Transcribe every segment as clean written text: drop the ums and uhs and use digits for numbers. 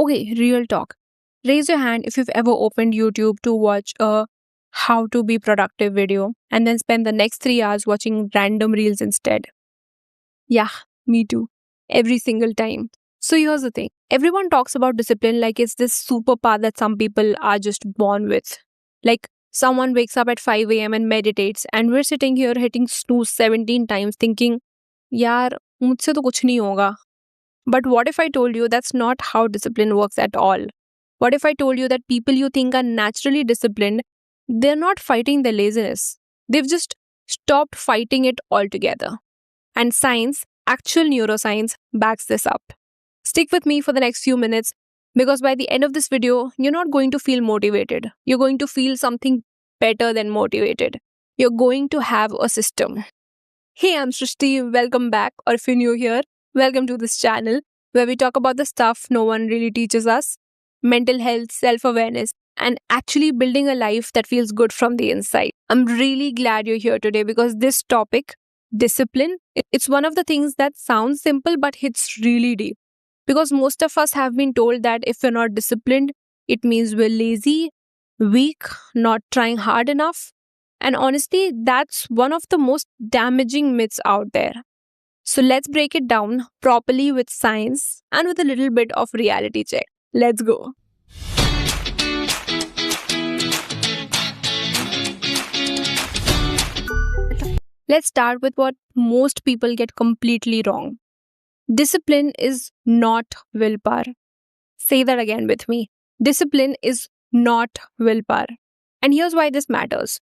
Okay, real talk. Raise your hand if you've ever opened YouTube to watch a how to be productive video and then spend the next 3 hours watching random reels instead. Yeah, me too. Every single time. So here's the thing. Everyone talks about discipline like it's this superpower that some people are just born with. Like someone wakes up at 5 a.m. and meditates, and we're sitting here hitting snooze 17 times thinking, यार मुझसे तो कुछ नहीं होगा. But what if I told you that's not how discipline works at all? What if I told you that people you think are naturally disciplined, they're not fighting their laziness. They've just stopped fighting it altogether. And science, actual neuroscience, backs this up. Stick with me for the next few minutes because by the end of this video, you're not going to feel motivated. You're going to feel something better than motivated. You're going to have a system. Hey, I'm Srishti. Welcome back. Or if you're new here, welcome to this channel where we talk about the stuff no one really teaches us: mental health, self awareness, and actually building a life that feels good from the inside. I'm really glad you're here today because this topic, discipline, it's one of the things that sounds simple but hits really deep. Because most of us have been told that if we're not disciplined, it means we're lazy, weak, not trying hard enough. And honestly, that's one of the most damaging myths out there. So let's break it down properly with science and with a little bit of reality check. Let's go. Let's start with what most people get completely wrong. Discipline is not willpower. Say that again with me. Discipline is not willpower. And here's why this matters.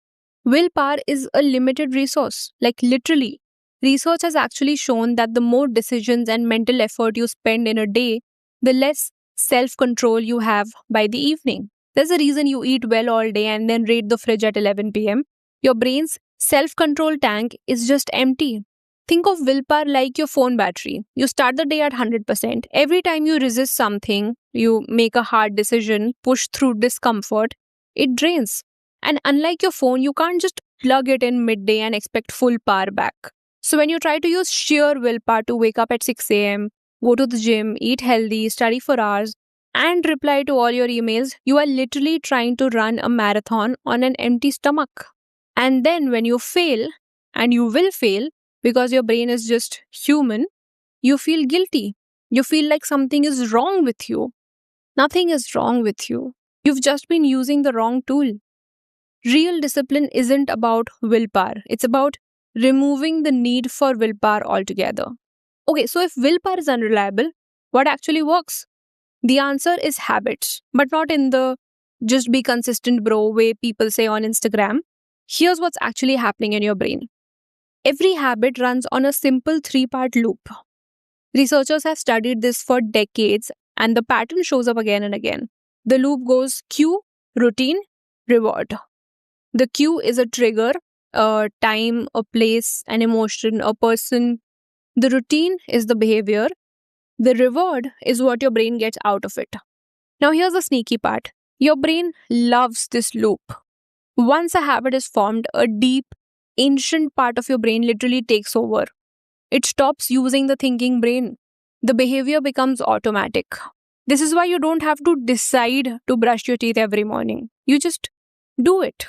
Willpower is a limited resource. Like literally, research has actually shown that the more decisions and mental effort you spend in a day, the less self-control you have by the evening. There's a reason you eat well all day and then raid the fridge at 11 p.m. Your brain's self-control tank is just empty. Think of willpower like your phone battery. You start the day at 100%. Every time you resist something, you make a hard decision, push through discomfort, it drains. And unlike your phone, you can't just plug it in midday and expect full power back. So when you try to use sheer willpower to wake up at 6 a.m., go to the gym, eat healthy, study for hours, and reply to all your emails, you are literally trying to run a marathon on an empty stomach. And then when you fail, and you will fail because your brain is just human, you feel guilty. You feel like something is wrong with you. Nothing is wrong with you. You've just been using the wrong tool. Real discipline isn't about willpower. It's about removing the need for willpower altogether. Okay, so if willpower is unreliable, what actually works? The answer is habits, but not in the just be consistent bro way people say on Instagram. Here's what's actually happening in your brain. Every habit runs on a simple 3-part loop. Researchers have studied this for decades and the pattern shows up again and again. The loop goes cue, routine, reward. The cue is a trigger, a time, a place, an emotion, a person. The routine is the behavior. The reward is what your brain gets out of it. Now here's the sneaky part. Your brain loves this loop. Once a habit is formed, a deep, ancient part of your brain literally takes over. It stops using the thinking brain. The behavior becomes automatic. This is why you don't have to decide to brush your teeth every morning. You just do it.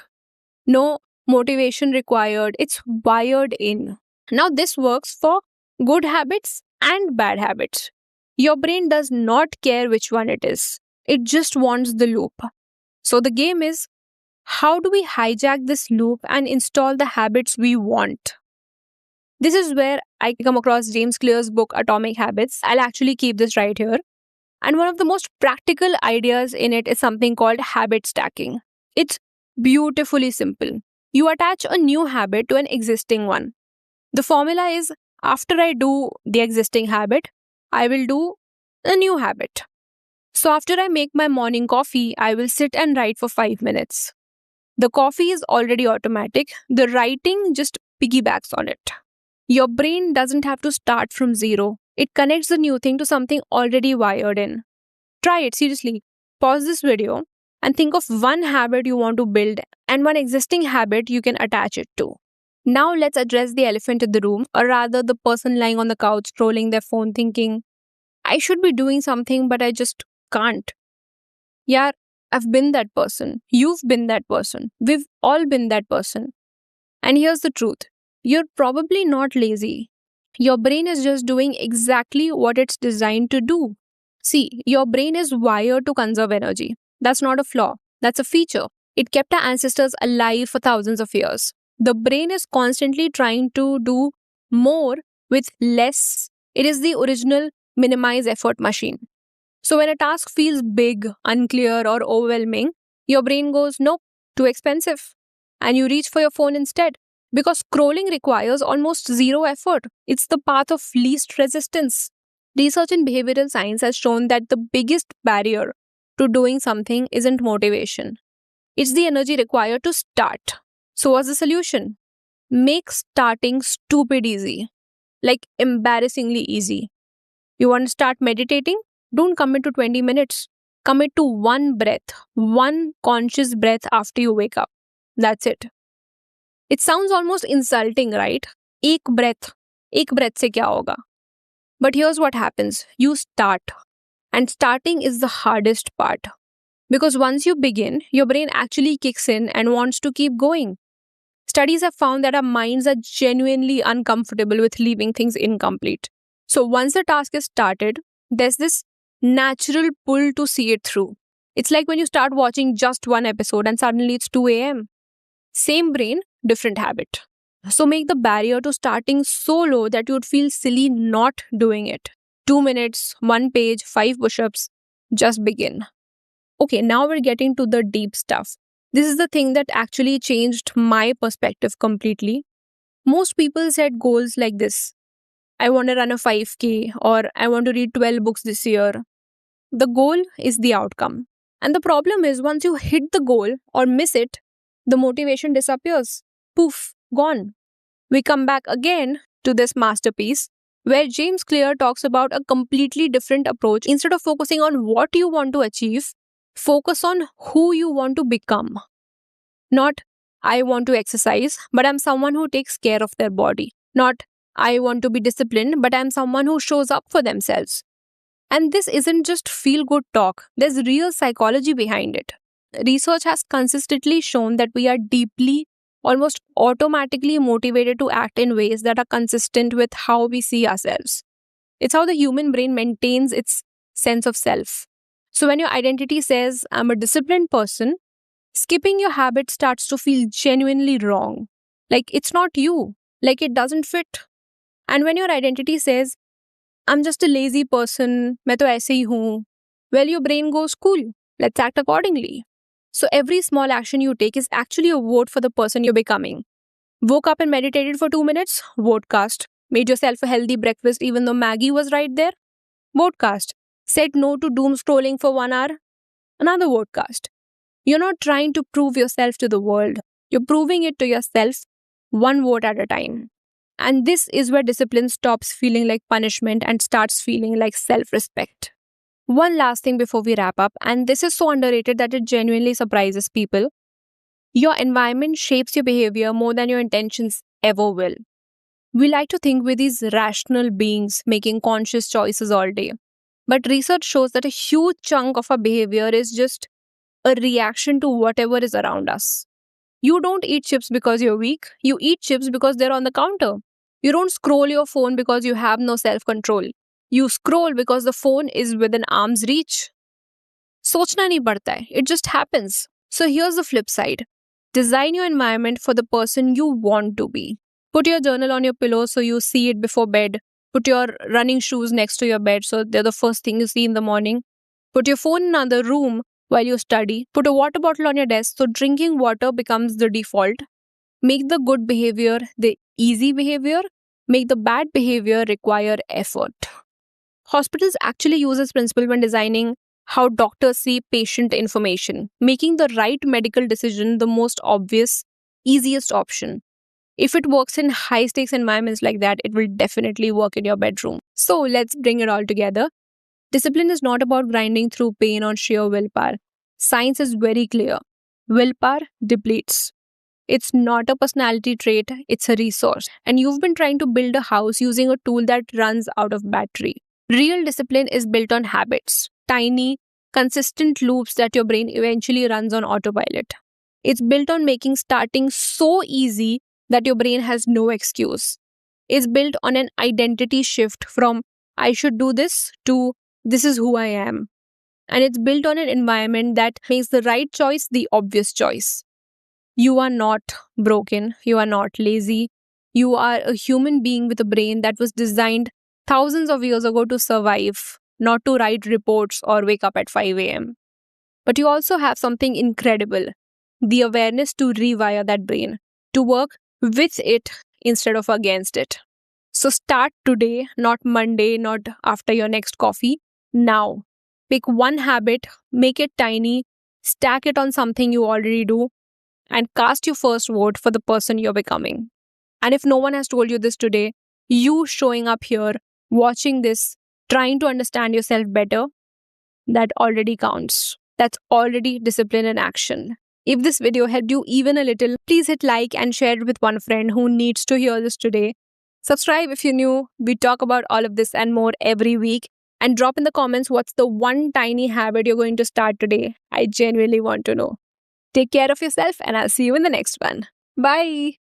No motivation required. It's wired in. Now this works for good habits and bad habits. Your brain does not care which one it is. It just wants the loop. So the game is, how do we hijack this loop and install the habits we want? This is where I come across James Clear's book Atomic Habits. I'll actually keep this right here. And one of the most practical ideas in it is something called habit stacking. It's beautifully simple. You attach a new habit to an existing one. The formula is, after I do the existing habit, I will do a new habit. So after I make my morning coffee, I will sit and write for 5 minutes. The coffee is already automatic. The writing just piggybacks on it. Your brain doesn't have to start from zero. It connects the new thing to something already wired in. Try it, seriously. Pause this video and think of one habit you want to build and one existing habit you can attach it to. Now let's address the elephant in the room, or rather the person lying on the couch scrolling their phone thinking, I should be doing something but I just can't. Yeah, I've been that person. You've been that person. We've all been that person. And here's the truth, you're probably not lazy. Your brain is just doing exactly what it's designed to do. See, your brain is wired to conserve energy. That's not a flaw, that's a feature. It kept our ancestors alive for thousands of years. The brain is constantly trying to do more with less. It is the original minimize effort machine. So when a task feels big, unclear, or overwhelming, your brain goes, nope, too expensive. And you reach for your phone instead. Because scrolling requires almost zero effort. It's the path of least resistance. Research in behavioral science has shown that the biggest barrier to doing something isn't motivation, it's the energy required to start. So, what's the solution? Make starting stupid easy, like embarrassingly easy. You want to start meditating? Don't commit to 20 minutes. Commit to one breath, one conscious breath after you wake up. That's it. It sounds almost insulting, right? एक breath से क्या होगा? But here's what happens. You start. And starting is the hardest part. Because once you begin, your brain actually kicks in and wants to keep going. Studies have found that our minds are genuinely uncomfortable with leaving things incomplete. So once the task is started, there's this natural pull to see it through. It's like when you start watching just one episode and suddenly it's 2 a.m. Same brain, different habit. So make the barrier to starting so low that you would feel silly not doing it. 2 minutes, 1 page, 5 push-ups. Just begin. Okay, now we're getting to the deep stuff. This is the thing that actually changed my perspective completely. Most people set goals like this. I want to run a 5K or I want to read 12 books this year. The goal is the outcome. And the problem is once you hit the goal or miss it, the motivation disappears. Poof, gone. We come back again to this masterpiece where James Clear talks about a completely different approach. Instead of focusing on what you want to achieve, focus on who you want to become. Not, I want to exercise, but I'm someone who takes care of their body. Not, I want to be disciplined, but I'm someone who shows up for themselves. And this isn't just feel-good talk. There's real psychology behind it. Research has consistently shown that we are deeply, almost automatically motivated to act in ways that are consistent with how we see ourselves. It's how the human brain maintains its sense of self. So when your identity says, I'm a disciplined person, skipping your habit starts to feel genuinely wrong. Like it's not you. Like it doesn't fit. And when your identity says, I'm just a lazy person, मैं तो ऐसे ही हूँ, well, your brain goes, cool, let's act accordingly. So every small action you take is actually a vote for the person you're becoming. Woke up and meditated for 2 minutes? Vote cast. Made yourself a healthy breakfast even though Maggie was right there? Vote cast. Said no to doom scrolling for 1 hour? Another vote cast. You're not trying to prove yourself to the world. You're proving it to yourself one vote at a time. And this is where discipline stops feeling like punishment and starts feeling like self-respect. One last thing before we wrap up, and this is so underrated that it genuinely surprises people. Your environment shapes your behavior more than your intentions ever will. We like to think we're these rational beings making conscious choices all day. But research shows that a huge chunk of our behavior is just a reaction to whatever is around us. You don't eat chips because you're weak. You eat chips because they're on the counter. You don't scroll your phone because you have no self-control. You scroll because the phone is within arm's reach. सोचना नहीं पड़ता है. It just happens. So here's the flip side. Design your environment for the person you want to be. Put your journal on your pillow so you see it before bed. Put your running shoes next to your bed so they're the first thing you see in the morning. Put your phone in another room while you study. Put a water bottle on your desk so drinking water becomes the default. Make the good behavior the easy behavior. Make the bad behavior require effort. Hospitals actually use this principle when designing how doctors see patient information, making the right medical decision the most obvious, easiest option. If it works in high-stakes environments like that, it will definitely work in your bedroom. So let's bring it all together. Discipline is not about grinding through pain or sheer willpower. Science is very clear. Willpower depletes. It's not a personality trait, it's a resource. And you've been trying to build a house using a tool that runs out of battery. Real discipline is built on habits. Tiny, consistent loops that your brain eventually runs on autopilot. It's built on making starting so easy that your brain has no excuse. It's built on an identity shift from I should do this to this is who I am. And it's built on an environment that makes the right choice the obvious choice. You are not broken. You are not lazy. You are a human being with a brain that was designed thousands of years ago to survive, not to write reports or wake up at 5 a.m. But you also have something incredible, the awareness to rewire that brain, to work with it instead of against it. So start today, not Monday, not after your next coffee. Now. Pick one habit, make it tiny, stack it on something you already do, and cast your first vote for the person you're becoming. And if no one has told you this today, you showing up here, watching this, trying to understand yourself better, that already counts. That's already discipline in action. If this video helped you even a little, please hit like and share it with one friend who needs to hear this today. Subscribe if you're new. We talk about all of this and more every week. And drop in the comments what's the one tiny habit you're going to start today. I genuinely want to know. Take care of yourself and I'll see you in the next one. Bye.